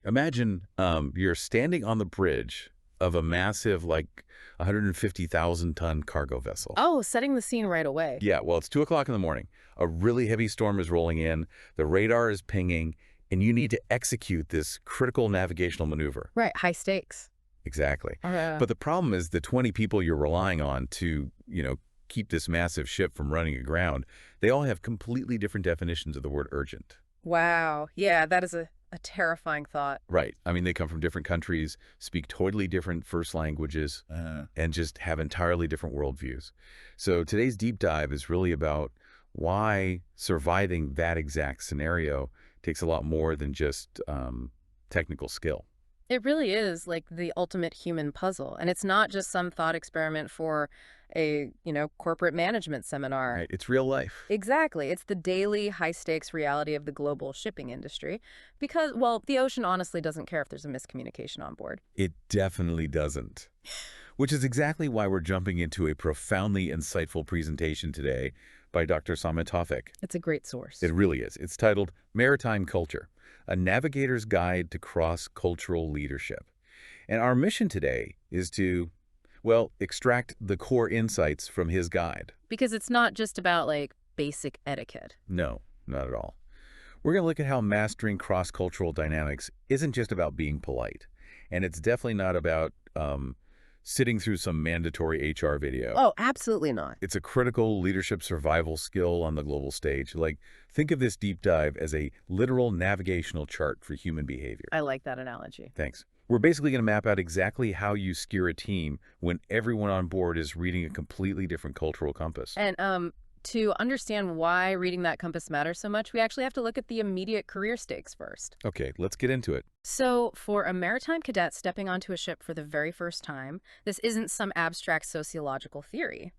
Imagine you're standing on the bridge of a massive, like 150,000-ton cargo vessel. Oh, setting the scene right away. Yeah, well, it's 2 o'clock in the morning. A really heavy storm is rolling in, the radar is pinging, and you need to execute this critical navigational maneuver. Right, high stakes. Exactly. Uh, But the problem is the 20 people you're relying on to, keep this massive ship from running aground, they all have completely different definitions of the word urgent. wow. Yeah, that is a terrifying thought. Right. I mean, they come from different countries, speak totally different first languages, and just have entirely different worldviews. So today's deep dive is really about why surviving that exact scenario takes a lot more than just technical skill. It really is like the ultimate human puzzle. And it's not just some thought experiment for a, corporate management seminar. Right? It's real life. Exactly. It's the daily high stakes reality of the global shipping industry because, well, the ocean honestly doesn't care if there's a miscommunication on board. It definitely doesn't. Which is exactly why we're jumping into a profoundly insightful presentation today by Dr. Samit Tawfik. It's a great source. It really is. It's titled Maritime Culture, A Navigator's Guide to Cross-Cultural Leadership. And our mission today is to, well, extract the core insights from his guide. Because it's not just about like basic etiquette. No, not at all. We're going to look at how mastering cross-cultural dynamics isn't just about being polite. And it's definitely not about sitting through some mandatory HR video. Oh, absolutely not. It's a critical leadership survival skill on the global stage. Like, think of this deep dive as a literal navigational chart for human behavior. I like that analogy. Thanks. We're basically going to map out exactly how you steer a team when everyone on board is reading a completely different cultural compass. And to understand why reading that compass matters so much, we actually have to look at the immediate career stakes first. Okay, let's get into it. So for a maritime cadet stepping onto a ship for the very first time, this isn't some abstract sociological theory.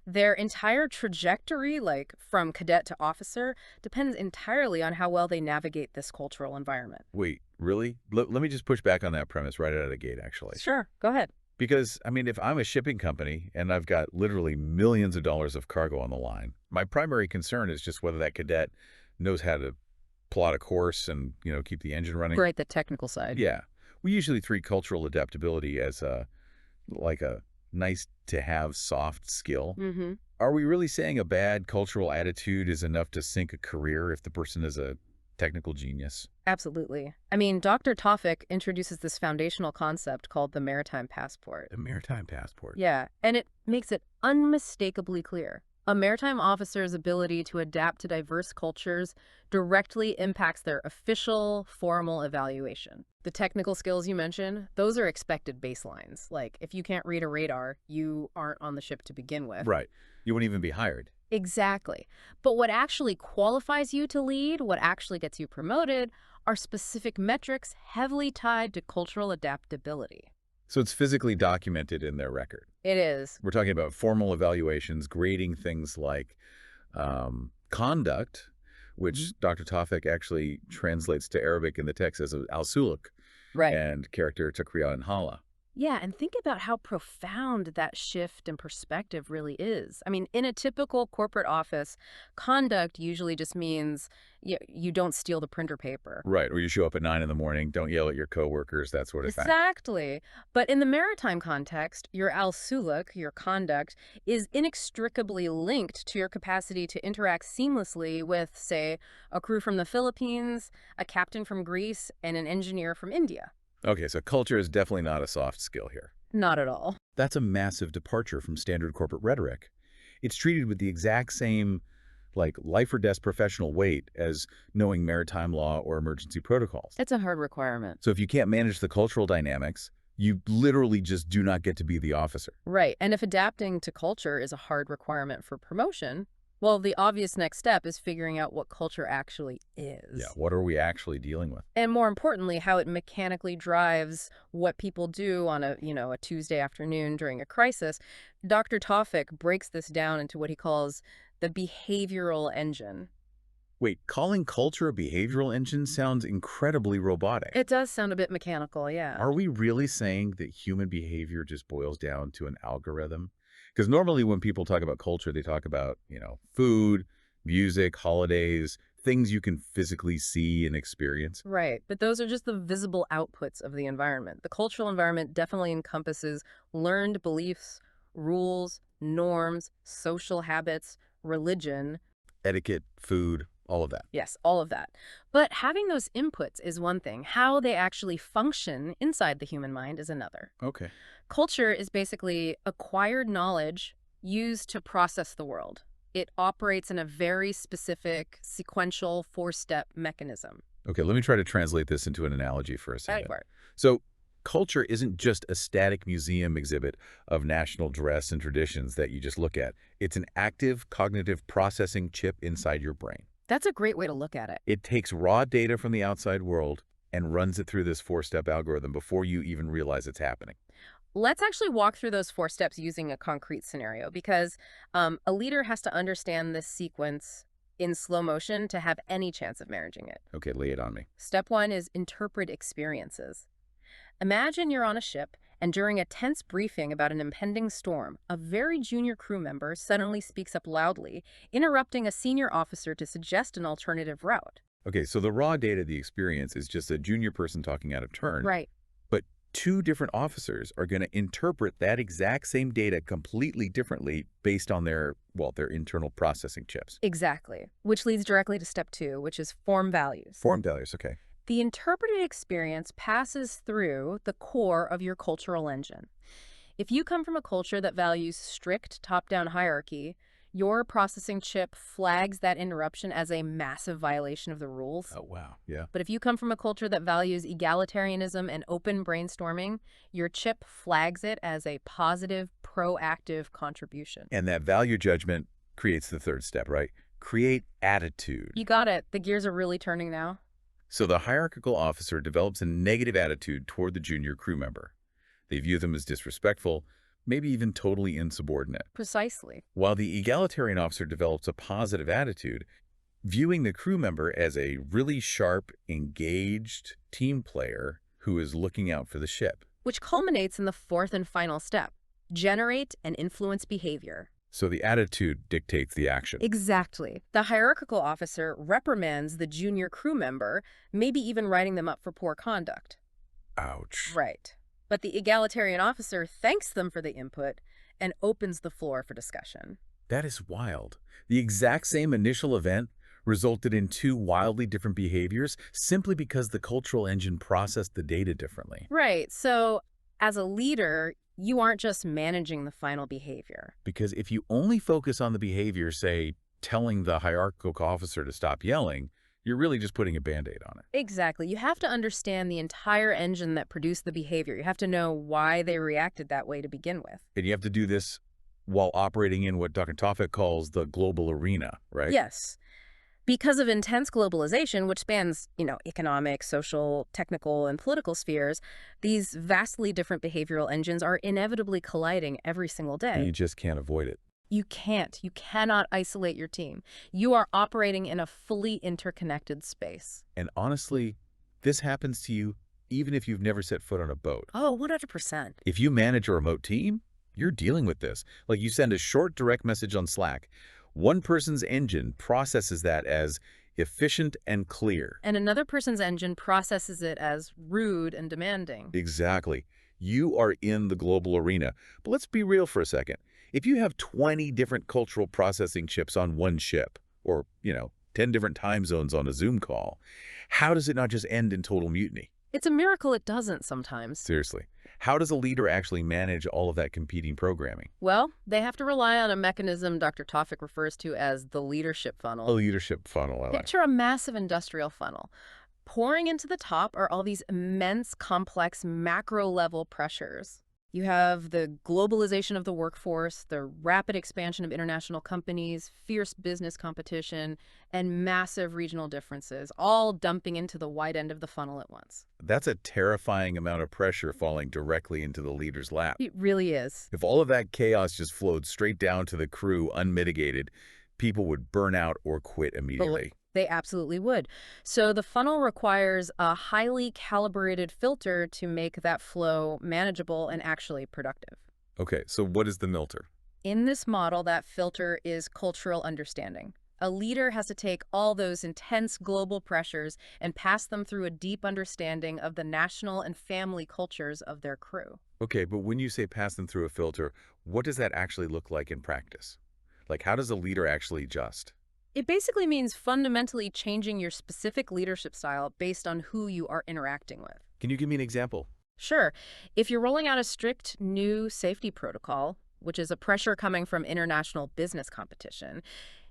Their entire trajectory, like from cadet to officer, depends entirely on how well they navigate this cultural environment. Wait, really? Let me just push back on that premise right out of the gate, actually. Sure, go ahead. Because, I mean, if I'm a shipping company and I've got literally millions of dollars of cargo on the line, my primary concern is just whether that cadet knows how to plot a course and, keep the engine running. Right, the technical side. Yeah. We usually treat cultural adaptability as like a nice-to-have soft skill. Mm-hmm. Are we really saying a bad cultural attitude is enough to sink a career if the person is a technical genius? Absolutely. I mean, Dr. Tawfik introduces this foundational concept called the Maritime Passport. The maritime passport. Yeah, and it makes it unmistakably clear. A maritime officer's ability to adapt to diverse cultures directly impacts their official, formal evaluation. The technical skills you mentioned, those are expected baselines. Like, if you can't read a radar, you aren't on the ship to begin with. Right. You wouldn't even be hired. Exactly. But what actually qualifies you to lead, what actually gets you promoted, are specific metrics heavily tied to cultural adaptability. So it's physically documented in their record. It is. We're talking about formal evaluations, grading things like conduct, which Dr. Tawfik actually translates to Arabic in the text as al-suluk, Right. and character takriya and hala. Yeah, and think about how profound that shift in perspective really is. I mean, in a typical corporate office, conduct usually just means you don't steal the printer paper. Right, or you show up at 9 in the morning, don't yell at your coworkers, that sort of thing. Exactly. But in the maritime context, your al-suluk, your conduct, is inextricably linked to your capacity to interact seamlessly with, say, a crew from the Philippines, a captain from Greece, and an engineer from India. Okay, so culture is definitely not a soft skill here. Not at all. That's a massive departure from standard corporate rhetoric. It's treated with the exact same, like, life or death professional weight as knowing maritime law or emergency protocols. It's a hard requirement. So if you can't manage the cultural dynamics, you literally just do not get to be the officer. Right. And if adapting to culture is a hard requirement for promotion, well, the obvious next step is figuring out what culture actually is. Yeah, what are we actually dealing with? And more importantly, how it mechanically drives what people do on a Tuesday afternoon during a crisis. Dr. Tawfik breaks this down into what he calls the behavioral engine. Wait, calling culture a behavioral engine sounds incredibly robotic. It does sound a bit mechanical, yeah. Are we really saying that human behavior just boils down to an algorithm? Because normally when people talk about culture, they talk about, food, music, holidays, things you can physically see and experience. Right, but those are just the visible outputs of the environment. The cultural environment definitely encompasses learned beliefs, rules, norms, social habits, religion. Etiquette, food, all of that. Yes, all of that. But having those inputs is one thing. How they actually function inside the human mind is another. Okay. Culture is basically acquired knowledge used to process the world. It operates in a very specific, sequential, four-step mechanism. Okay, let me try to translate this into an analogy for a Right second. for it. So, culture isn't just a static museum exhibit of national dress and traditions that you just look at. It's an active cognitive processing chip inside your brain. That's a great way to look at it. It takes raw data from the outside world and runs it through this four-step algorithm before you even realize it's happening. Let's actually walk through those four steps using a concrete scenario because a leader has to understand this sequence in slow motion to have any chance of managing it. Okay, lay it on me. Step one is interpret experiences. Imagine you're on a ship, and during a tense briefing about an impending storm, a very junior crew member suddenly speaks up loudly, interrupting a senior officer to suggest an alternative route. Okay, so the raw data, the experience, is just a junior person talking out of turn. Right. But two different officers are going to interpret that exact same data completely differently based on their internal processing chips. Exactly. Which leads directly to step two, which is form values. Form values, okay. The interpreted experience passes through the core of your cultural engine. If you come from a culture that values strict top-down hierarchy, your processing chip flags that interruption as a massive violation of the rules. Oh, wow. Yeah. But if you come from a culture that values egalitarianism and open brainstorming, your chip flags it as a positive, proactive contribution. And that value judgment creates the third step, right? Create attitude. You got it. The gears are really turning now. So the hierarchical officer develops a negative attitude toward the junior crew member. They view them as disrespectful, maybe even totally insubordinate. Precisely. While the egalitarian officer develops a positive attitude, viewing the crew member as a really sharp, engaged team player who is looking out for the ship. Which culminates in the fourth and final step, generate and influence behavior. So the attitude dictates the action. Exactly. The hierarchical officer reprimands the junior crew member, maybe even writing them up for poor conduct. Ouch. Right. But the egalitarian officer thanks them for the input and opens the floor for discussion. That is wild. The exact same initial event resulted in two wildly different behaviors simply because the cultural engine processed the data differently. Right. So as a leader, you aren't just managing the final behavior. Because if you only focus on the behavior, say, telling the hierarchical officer to stop yelling, you're really just putting a Band-Aid on it. Exactly. You have to understand the entire engine that produced the behavior. You have to know why they reacted that way to begin with. And you have to do this while operating in what Dr. Tofik calls the global arena, right? Yes. Because of intense globalization, which spans, economic, social, technical, and political spheres, these vastly different behavioral engines are inevitably colliding every single day. And you just can't avoid it. You can't. You cannot isolate your team. You are operating in a fully interconnected space. And honestly, this happens to you even if you've never set foot on a boat. Oh, 100%. If you manage a remote team, you're dealing with this. Like you send a short direct message on Slack. One person's engine processes that as efficient and clear. And another person's engine processes it as rude and demanding. Exactly. You are in the global arena. But let's be real for a second. If you have 20 different cultural processing chips on one ship, or, 10 different time zones on a Zoom call, how does it not just end in total mutiny? It's a miracle it doesn't sometimes. Seriously. How does a leader actually manage all of that competing programming? Well, they have to rely on a mechanism Dr. Tofik refers to as the leadership funnel. A leadership funnel, I like. Picture a massive industrial funnel. Pouring into the top are all these immense, complex, macro-level pressures. You have the globalization of the workforce, the rapid expansion of international companies, fierce business competition, and massive regional differences, all dumping into the wide end of the funnel at once. That's a terrifying amount of pressure falling directly into the leader's lap. It really is. If all of that chaos just flowed straight down to the crew unmitigated, people would burn out or quit immediately. They absolutely would. So the funnel requires a highly calibrated filter to make that flow manageable and actually productive. Okay, so what is the filter? In this model, that filter is cultural understanding. A leader has to take all those intense global pressures and pass them through a deep understanding of the national and family cultures of their crew. Okay, but when you say pass them through a filter, what does that actually look like in practice? Like, how does a leader actually adjust? It basically means fundamentally changing your specific leadership style based on who you are interacting with. Can you give me an example? Sure, if you're rolling out a strict new safety protocol, which is a pressure coming from international business competition,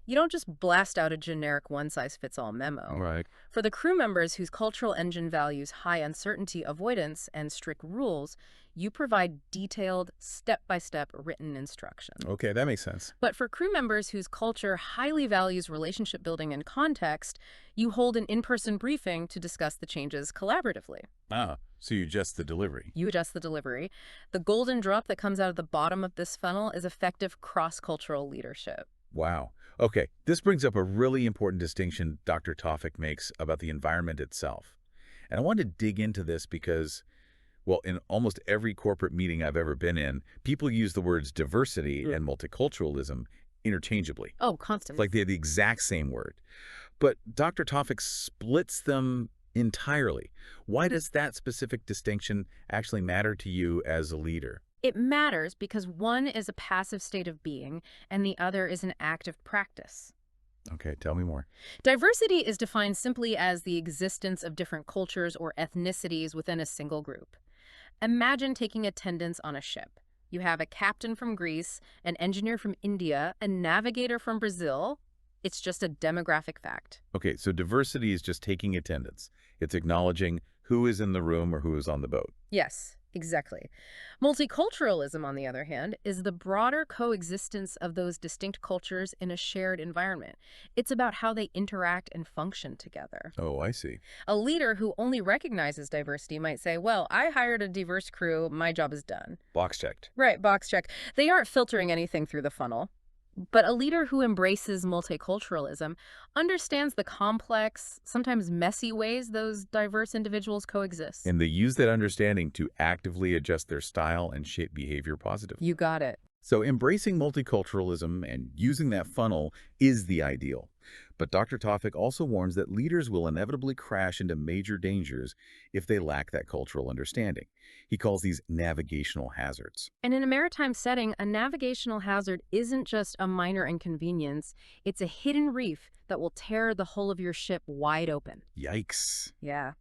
you don't just blast out a generic one-size-fits-all memo. Right. For the crew members whose cultural engine values high uncertainty avoidance and strict rules, you provide detailed, step-by-step written instructions. Okay, that makes sense. But for crew members whose culture highly values relationship building and context, you hold an in-person briefing to discuss the changes collaboratively. Ah, so you adjust the delivery. You adjust the delivery. The golden drop that comes out of the bottom of this funnel is effective cross-cultural leadership. Wow. Okay, this brings up a really important distinction Dr. Tawfik makes about the environment itself. And I want to dig into this because, well, in almost every corporate meeting I've ever been in, people use the words diversity and multiculturalism interchangeably. Oh, It's constantly. like they're the exact same word. But Dr. Tawfik splits them entirely. Why does that specific distinction actually matter to you as a leader? It matters because one is a passive state of being and the other is an active practice. Okay, tell me more. Diversity is defined simply as the existence of different cultures or ethnicities within a single group. Imagine taking attendance on a ship. You have a captain from Greece, an engineer from India, a navigator from Brazil. It's just a demographic fact. Okay, so diversity is just taking attendance. It's acknowledging who is in the room or who is on the boat. Yes, exactly. Multiculturalism, on the other hand, is the broader coexistence of those distinct cultures in a shared environment. It's about how they interact and function together. Oh, I see. A leader who only recognizes diversity might say, well, I hired a diverse crew, my job is done. Box checked. Right, box check. They aren't filtering anything through the funnel. But a leader who embraces multiculturalism understands the complex, sometimes messy ways those diverse individuals coexist. And they use that understanding to actively adjust their style and shape behavior positively. You got it. So embracing multiculturalism and using that funnel is the ideal. But Dr. Tawfik also warns that leaders will inevitably crash into major dangers if they lack that cultural understanding. He calls these navigational hazards. And in a maritime setting, a navigational hazard isn't just a minor inconvenience. It's a hidden reef that will tear the hull of your ship wide open. Yikes. Yeah.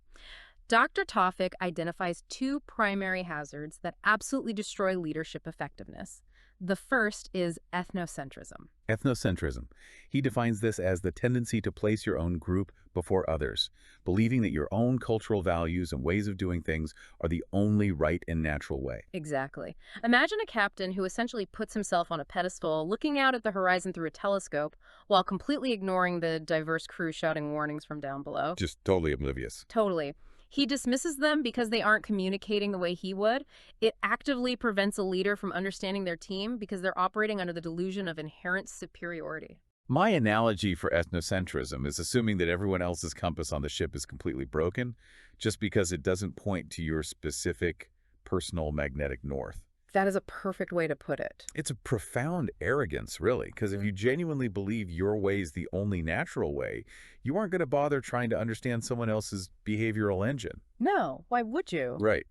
Dr. Tawfik identifies two primary hazards that absolutely destroy leadership effectiveness. The first is ethnocentrism. Ethnocentrism. He defines this as the tendency to place your own group before others, believing that your own cultural values and ways of doing things are the only right and natural way. Exactly. Imagine a captain who essentially puts himself on a pedestal, looking out at the horizon through a telescope, while completely ignoring the diverse crew shouting warnings from down below. Just totally oblivious. Totally. He dismisses them because they aren't communicating the way he would. It actively prevents a leader from understanding their team because they're operating under the delusion of inherent superiority. My analogy for ethnocentrism is assuming that everyone else's compass on the ship is completely broken just because it doesn't point to your specific personal magnetic north. That is a perfect way to put it. It's a profound arrogance, really, because if you genuinely believe your way is the only natural way, you aren't going to bother trying to understand someone else's behavioral engine. No, why would you? Right.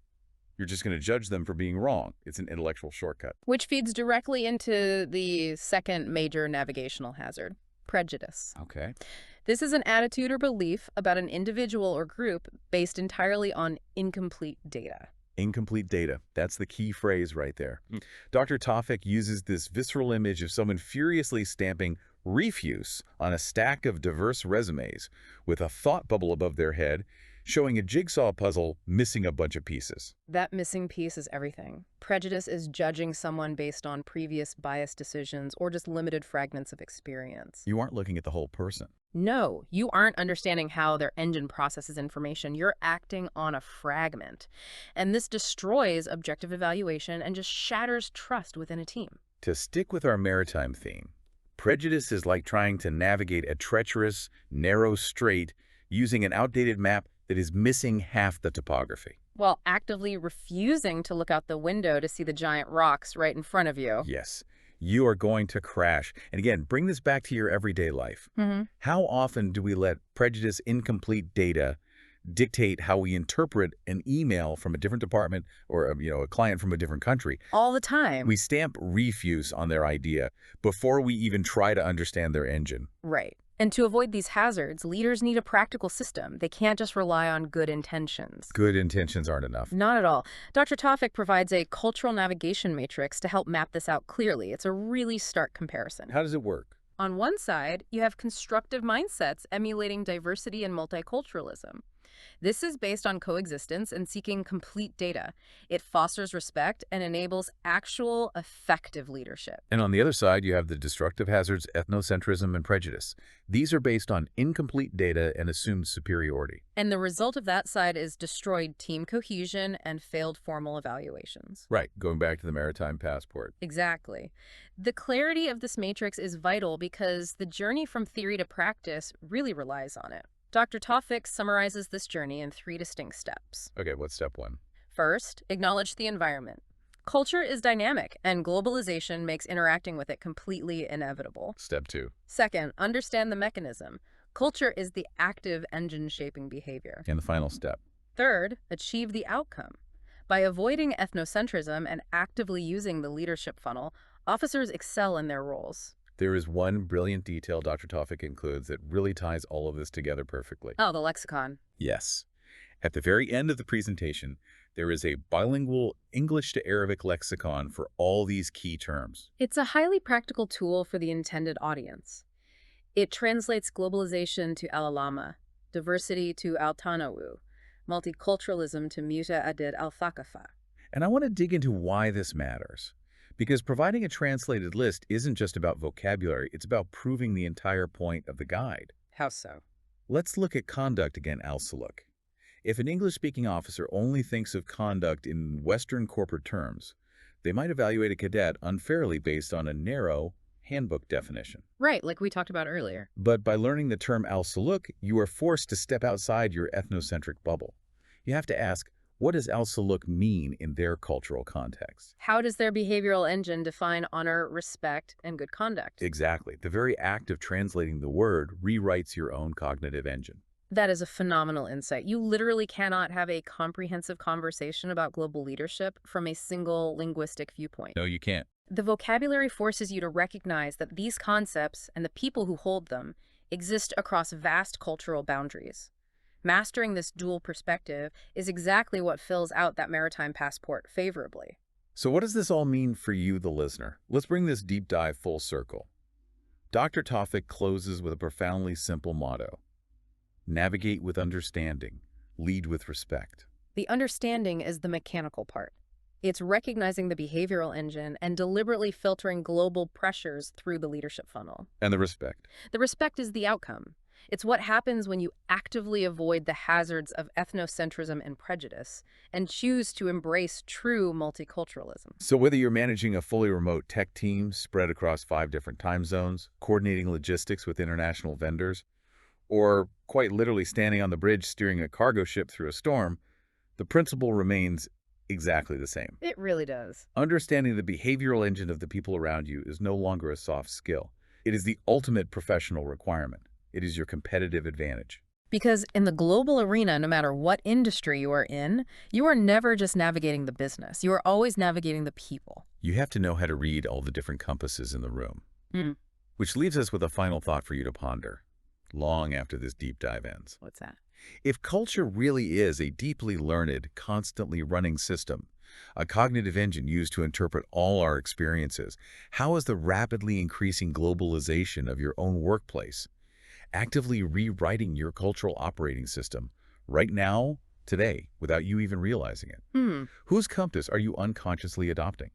You're just going to judge them for being wrong. It's an intellectual shortcut. Which feeds directly into the second major navigational hazard, prejudice. Okay. This is an attitude or belief about an individual or group based entirely on incomplete data. Incomplete data. That's the key phrase right there. Dr. Tawfik uses this visceral image of someone furiously stamping refuse on a stack of diverse resumes with a thought bubble above their head, showing a jigsaw puzzle missing a bunch of pieces. That missing piece is everything. Prejudice is judging someone based on previous biased decisions or just limited fragments of experience. You aren't looking at the whole person. No, you aren't understanding how their engine processes information. You're acting on a fragment. And this destroys objective evaluation and just shatters trust within a team. To stick with our maritime theme, prejudice is like trying to navigate a treacherous, narrow strait using an outdated map that is missing half the topography. While actively refusing to look out the window to see the giant rocks right in front of you. Yes, you are going to crash. And again, bring this back to your everyday life. Hmm. How often do we let prejudice, incomplete data dictate how we interpret an email from a different department or a client from a different country? All the time. We stamp refuse on their idea before we even try to understand their engine. Right. And to avoid these hazards, leaders need a practical system. They can't just rely on good intentions. Good intentions aren't enough. Not at all. Dr. Tawfik provides a cultural navigation matrix to help map this out clearly. It's a really stark comparison. How does it work? On one side, you have constructive mindsets emulating diversity and multiculturalism. This is based on coexistence and seeking complete data. It fosters respect and enables actual, effective leadership. And on the other side, you have the destructive hazards, ethnocentrism, and prejudice. These are based on incomplete data and assumed superiority. And the result of that side is destroyed team cohesion and failed formal evaluations. Right, going back to the Maritime passport. Exactly. The clarity of this matrix is vital because the journey from theory to practice really relies on it. Dr. Tawfik summarizes this journey in 3 distinct steps. Okay, what's step 1? First, acknowledge the environment. Culture is dynamic, and globalization makes interacting with it completely inevitable. Step 2. Second, understand the mechanism. Culture is the active engine shaping behavior. And the final step. Third, achieve the outcome. By avoiding ethnocentrism and actively using the leadership funnel, officers excel in their roles. There is one brilliant detail Dr. Tawfik includes that really ties all of this together perfectly. Oh, the lexicon. Yes. At the very end of the presentation, there is a bilingual English to Arabic lexicon for all these key terms. It's a highly practical tool for the intended audience. It translates globalization to al-alama, diversity to al-tanawu, multiculturalism to muta adid al-thaqafa. And I want to dig into why this matters. Because providing a translated list isn't just about vocabulary, it's about proving the entire point of the guide. How so? Let's look at conduct again, Al-Saluk. If an English-speaking officer only thinks of conduct in Western corporate terms, they might evaluate a cadet unfairly based on a narrow handbook definition. Right, like we talked about earlier. But by learning the term Al-Saluk, you are forced to step outside your ethnocentric bubble. You have to ask, what does Al-Saluk mean in their cultural context? How does their behavioral engine define honor, respect, and good conduct? Exactly. The very act of translating the word rewrites your own cognitive engine. That is a phenomenal insight. You literally cannot have a comprehensive conversation about global leadership from a single linguistic viewpoint. No, you can't. The vocabulary forces you to recognize that these concepts and the people who hold them exist across vast cultural boundaries. Mastering this dual perspective is exactly what fills out that maritime passport favorably. So what does this all mean for you, the listener? Let's bring this deep dive full circle. Dr. Tawfik closes with a profoundly simple motto. Navigate with understanding. Lead with respect. The understanding is the mechanical part. It's recognizing the behavioral engine and deliberately filtering global pressures through the leadership funnel. And the respect. The respect is the outcome. It's what happens when you actively avoid the hazards of ethnocentrism and prejudice and choose to embrace true multiculturalism. So whether you're managing a fully remote tech team spread across 5 different time zones, coordinating logistics with international vendors, or quite literally standing on the bridge steering a cargo ship through a storm, the principle remains exactly the same. It really does. Understanding the behavioral engine of the people around you is no longer a soft skill. It is the ultimate professional requirement. It is your competitive advantage. Because in the global arena, no matter what industry you are in, you are never just navigating the business. You are always navigating the people. You have to know how to read all the different compasses in the room. Which leaves us with a final thought for you to ponder, long after this deep dive ends. What's that? If culture really is a deeply learned, constantly running system, a cognitive engine used to interpret all our experiences, how is the rapidly increasing globalization of your own workplace actively rewriting your cultural operating system right now, today, without you even realizing it? Whose compass are you unconsciously adopting?